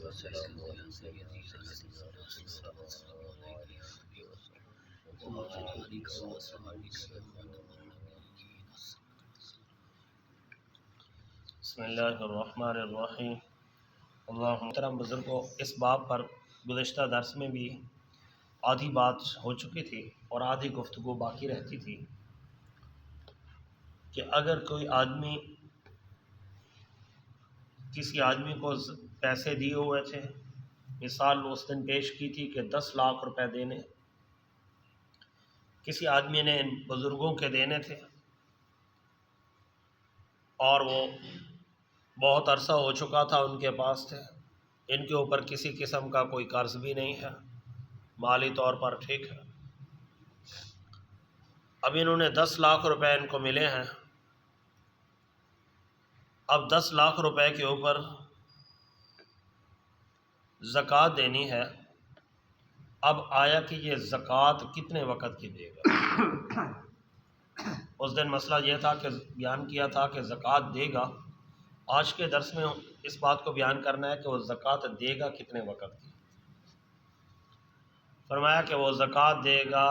والسلام على سيدنا رسول الله صلى الله عليه وسلم وعلى آله وصحبه أجمعين. بسم اللہ الرحمن الرحیم. اللہ محترم بزرگوں، اس باب پر گزشتہ درس میں بھی آدھی بات ہو چکی تھی اور آدھی گفتگو باقی رہتی تھی کہ اگر کوئی آدمی کسی آدمی کو پیسے دیے ہوئے تھے، مثال اس دن پیش کی تھی کہ 10 لاکھ روپے دینے کسی آدمی نے ان بزرگوں کے دینے تھے اور وہ بہت عرصہ ہو چکا تھا ان کے پاس تھے، ان کے اوپر کسی قسم کا کوئی قرض بھی نہیں ہے، مالی طور پر ٹھیک ہے. اب انہوں نے 10 لاکھ روپے ان کو ملے ہیں. اب 10 لاکھ روپے کے اوپر زکوٰۃ دینی ہے. اب آیا کہ یہ زکوٰۃ کتنے وقت کی دے گا؟ اس دن مسئلہ یہ تھا کہ بیان کیا تھا کہ زکوٰۃ دے گا. آج کے درس میں اس بات کو بیان کرنا ہے کہ وہ زکوٰۃ دے گا کتنے وقت کی. فرمایا کہ وہ زکوٰۃ دے گا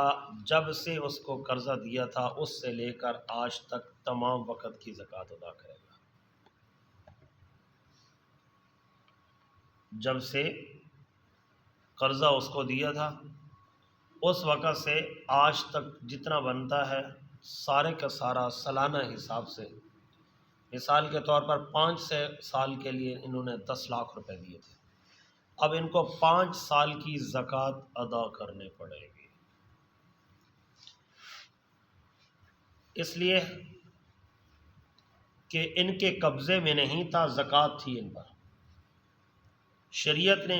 جب سے اس کو قرضہ دیا تھا اس سے لے کر آج تک تمام وقت کی زکوٰۃ ادا کرے گا. جب سے قرضہ اس کو دیا تھا اس وقت سے آج تک جتنا بنتا ہے سارے کا سارا سالانہ حساب سے، مثال کے طور پر 5 سال کے لیے انہوں نے 10 لاکھ روپے دیے تھے. اب ان کو 5 سال کی زکوٰۃ ادا کرنے پڑے گی. اس لیے کہ ان کے قبضے میں نہیں تھا، زکوٰۃ تھی ان پر. شریعت نے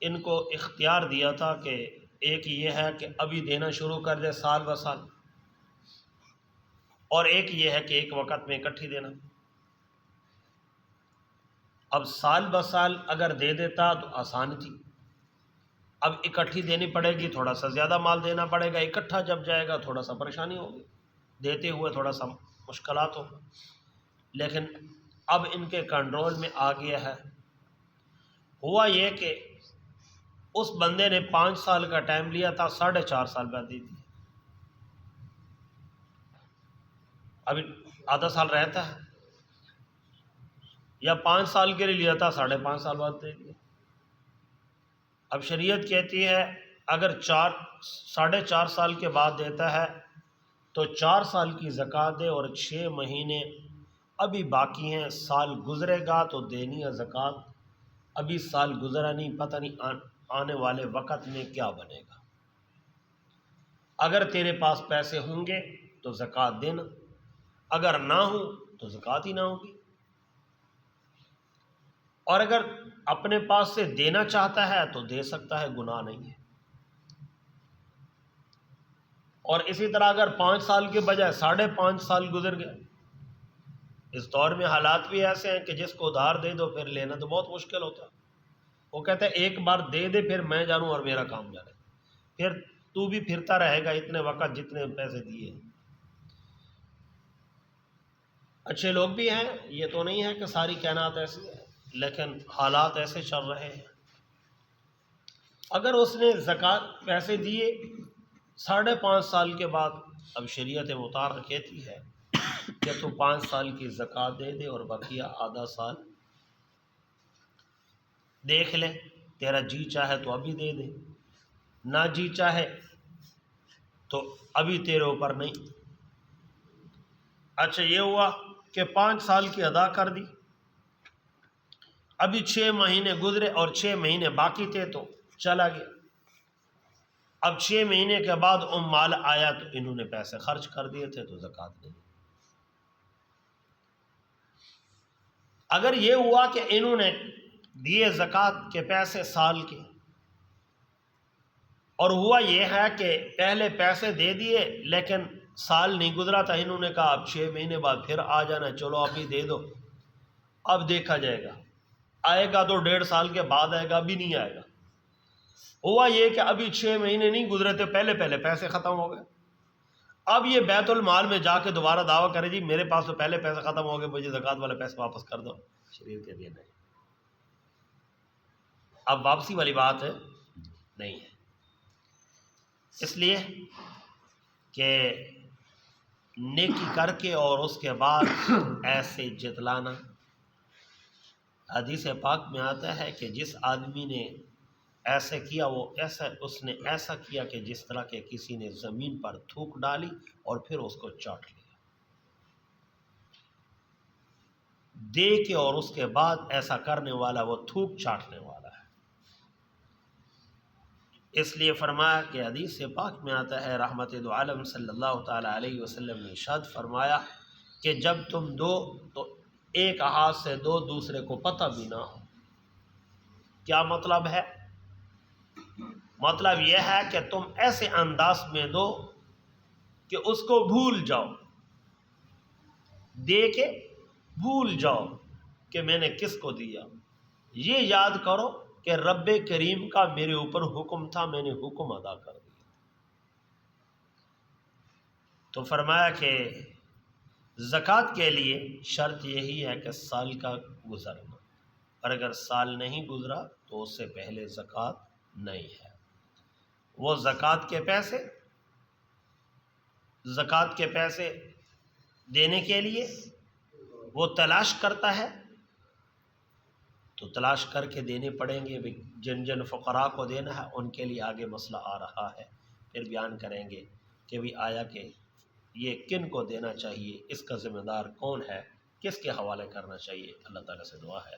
ان کو اختیار دیا تھا کہ ایک یہ ہے کہ ابھی دینا شروع کر دے سال بہ سال، اور ایک یہ ہے کہ ایک وقت میں اکٹھی دینا. اب سال بہ سال اگر دے دیتا تو آسان تھی، اب اکٹھی دینی پڑے گی، تھوڑا سا زیادہ مال دینا پڑے گا. اکٹھا جب جائے گا تھوڑا سا پریشانی ہوگی، دیتے ہوئے تھوڑا سا مشکلات ہوگی. لیکن اب ان کے کنٹرول میں آ گیا ہے. ہوا یہ کہ اس بندے نے 5 سال کا ٹائم لیا تھا، 4.5 سال بعد دے دی. ابھی آدھا سال رہتا ہے، یا 5 سال کے لیے لیا تھا 5.5 سال بعد دے دیا. اب شریعت کہتی ہے اگر 4.5 سال کے بعد دیتا ہے تو 4 سال کی زکوٰۃ دے، اور 6 مہینے ابھی باقی ہیں، سال گزرے گا تو دینی ہے زکوٰۃ. ابھی سال گزرا نہیں، پتہ نہیں آنے والے وقت میں کیا بنے گا. اگر تیرے پاس پیسے ہوں گے تو زکوٰۃ دینا، اگر نہ ہو تو زکوٰۃ ہی نہ ہوگی. اور اگر اپنے پاس سے دینا چاہتا ہے تو دے سکتا ہے، گناہ نہیں ہے. اور اسی طرح اگر 5 سال کے بجائے 5.5 سال گزر گئے، اس دور میں حالات بھی ایسے ہیں کہ جس کو ادھار دے دو پھر لینا تو بہت مشکل ہوتا ہے. وہ کہتا ہے ایک بار دے دے پھر میں جانوں اور میرا کام جانے، پھر تو بھی پھرتا رہے گا اتنے وقت جتنے پیسے دیے. اچھے لوگ بھی ہیں، یہ تو نہیں ہے کہ ساری کائنات ایسی ہے، لیکن حالات ایسے چل رہے ہیں. اگر اس نے زکوٰۃ پیسے دیے 5.5 سال کے بعد، اب شریعت مطہرہ کہتی ہے کہ تو 5 سال کی زکوٰۃ دے دے اور بقیہ آدھا سال دیکھ لے، تیرا جی چاہے تو ابھی دے دے، نہ جی چاہے تو ابھی تیرے اوپر نہیں. اچھا یہ ہوا کہ 5 سال کی ادا کر دی، ابھی 6 مہینے گزرے اور 6 مہینے باقی تھے تو چلا گیا. اب 6 مہینے کے بعد مال آیا تو انہوں نے پیسے خرچ کر دیے تھے تو زکوٰۃ نہیں. اگر یہ ہوا کہ انہوں نے دیے زکوٰۃ کے پیسے سال کے، اور ہوا یہ ہے کہ پہلے پیسے دے دیے لیکن سال نہیں گزرا تھا، انہوں نے کہا اب 6 مہینے بعد پھر آ جانا، چلو ابھی دے دو، اب دیکھا جائے گا، آئے گا تو 1.5 سال کے بعد آئے گا، ابھی نہیں آئے گا. ہوا یہ کہ ابھی 6 مہینے نہیں گزرے تھے، پہلے پیسے ختم ہو گئے. اب یہ بیت المال میں جا کے دوبارہ دعویٰ کرے جی میرے پاس تو پہلے پیسے ختم ہو گئے، مجھے زکوٰۃ والے پیسے واپس کر دو. شریعت کہتی ہے نہیں، اب واپسی والی بات نہیں ہے، اس لیے کہ نیکی کر کے اور اس کے بعد ایسے جتلانا، حدیث پاک میں آتا ہے کہ جس آدمی نے ایسے کیا وہ اس نے ایسا کیا کہ جس طرح کہ کسی نے زمین پر تھوک ڈالی اور پھر اس کو چاٹ لیا، دے کے اور اس کے بعد ایسا کرنے والا وہ تھوک چاٹنے والا ہے۔ اس لیے فرمایا کہ حدیث پاک میں آتا ہے، رحمت دو عالم صلی اللہ تعالی علیہ وسلم نے ارشاد فرمایا کہ جب تم دو تو ایک ہاتھ سے دو، دوسرے کو پتہ بھی نہ ہو۔ کیا مطلب ہے؟ مطلب یہ ہے کہ تم ایسے انداز میں دو کہ اس کو بھول جاؤ، دے کے بھول جاؤ کہ میں نے کس کو دیا، یہ یاد کرو کہ رب کریم کا میرے اوپر حکم تھا، میں نے حکم ادا کر دیا۔ تو فرمایا کہ زکوٰۃ کے لیے شرط یہی ہے کہ سال کا گزرنا، اور اگر سال نہیں گزرا تو اس سے پہلے زکوٰۃ نہیں ہے۔ وہ زکوٰۃ کے پیسے دینے کے لیے وہ تلاش کرتا ہے، تو تلاش کر کے دینے پڑیں گے۔ جن جن فقراء کو دینا ہے ان کے لیے آگے مسئلہ آ رہا ہے، پھر بیان کریں گے کہ بھی آیا کہ یہ کن کو دینا چاہیے، اس کا ذمہ دار کون ہے، کس کے حوالے کرنا چاہیے۔ اللہ تعالیٰ سے دعا ہے۔